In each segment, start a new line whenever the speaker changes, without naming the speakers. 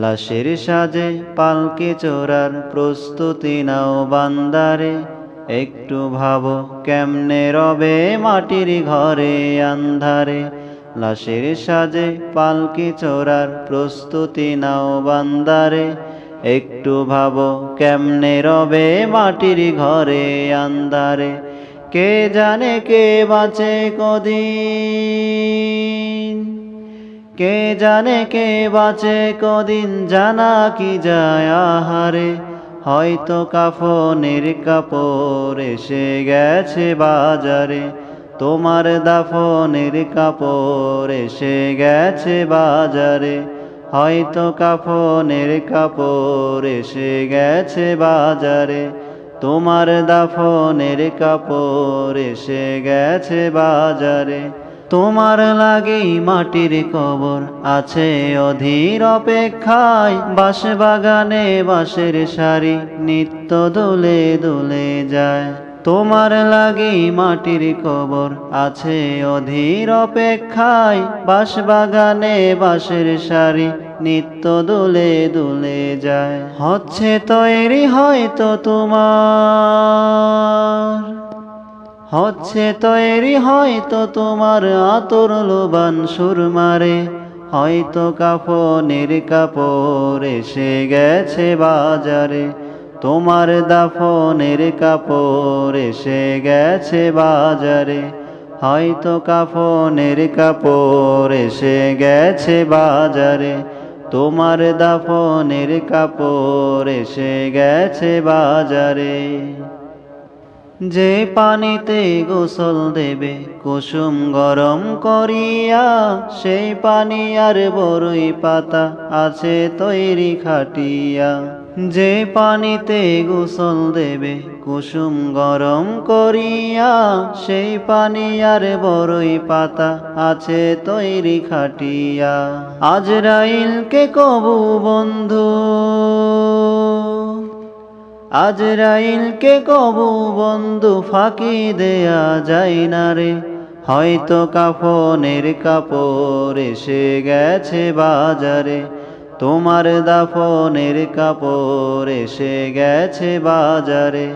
লাশের সাজে পালকি চোরার প্রস্তুতি নাও বান্দারে, একটু ভাবো কেমনে রবে মাটির ঘরে আন্ধারে। লাশের সাজে পালকি চোরার প্রস্তুতি নাও বান্দারে, একটু ভাবো কেমনে রবে মাটির ঘরে আন্ধারে। কে জানে কে বাঁচে কদিন, কে জানে কে বাঁচে কদিন, জানা কি যায় আহারে। হয়তো কাফনের কাপড় এসে গেছে বাজারে, তোমার দাফনের কাপড় এসে গেছে বাজারে। হয়তো কাফনের কাপড় এসে গেছে বাজারে, তোমার দাফনের কাপড় এসে গেছে বাজারে। তোমার লাগেই মাটির কবর আছে অধীর অপেক্ষায়, বাঁশ বাগানে বাঁশের সারি নিত্য দোলে দোলে যায়। তোমার লাগেই মাটির কবর আছে অধীর অপেক্ষায়, বাঁশ বাগানে বাঁশের সারি নিত্য দোলে দোলে যায়। হচ্ছে তৈরি হয়তো তোমার, হচ্ছে তৈরি হয়তো তোমার আতর লোবান সুরমারে। হয়তো কাফনের কাপড় এসে গেছে বাজারে, তোমার দাফনের কাপড় এসে গেছে বাজারে। হয়তো কাফনের কাপড় এসে গেছে বাজারে, তোমার দাফনের কাপড় এসে গেছে বাজারে। যে পানিতে গোসল দেবে কুসুম গরম করিয়া, সেই পানি আর বরই পাতা আছে তৈরি খাটিয়া। যে পানিতে গোসল দেবে কুসুম গরম করিয়া, সেই পানি আর বরই পাতা আছে তৈরি খাটিয়া। আজরাইলকে কবু বন্ধু, আজরাইলকে কবু বন্ধু ফাঁকি দেয়া যায় না রে। হয়তো কাফনের কাপড় এসে গেছে বাজারে, তোমার দাফনের কাপড় এসে গেছে বাজারে।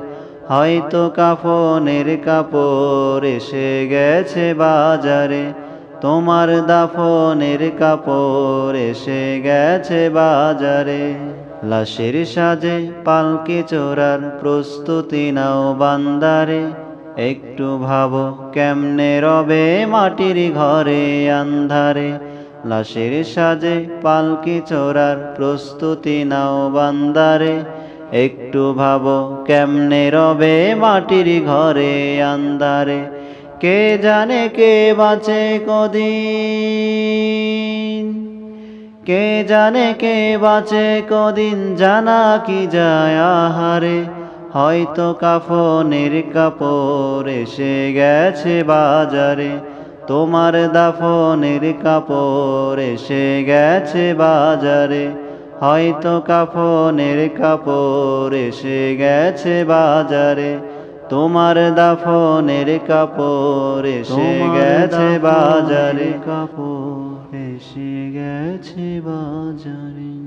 হয়তো কাফনের কাপড় এসে গেছে বাজারে, তোমার দাফনের কাপড় এসে গেছে বাজারে। লাশের সাজে পালকি চোরার প্রস্তুতি নাও বান্দারে, একটু ভাবো কেমনে রবে মাটির ঘরে আন্ধারে। লাশের সাজে পালকি চোরার প্রস্তুতি নাও বান্দারে, একটু ভাবো কেমনে রবে মাটির ঘরে আন্ধারে। কে জানে কে বাঁচে কদিন, কে জানে কে বাঁচে কদিন, জানা কি যায় আহারে। হয়তো কাফনের কাপড় এসে গেছে বাজারে, তোমার দাফনের কাপড় এসে গেছে বাজারে। হয়তো কাফনের কাপড় এসে গেছে বাজারে, তোমার দাফনের কাপড় এসে গেছে বাজারে। কাপড় এসে গেছে বাজারে।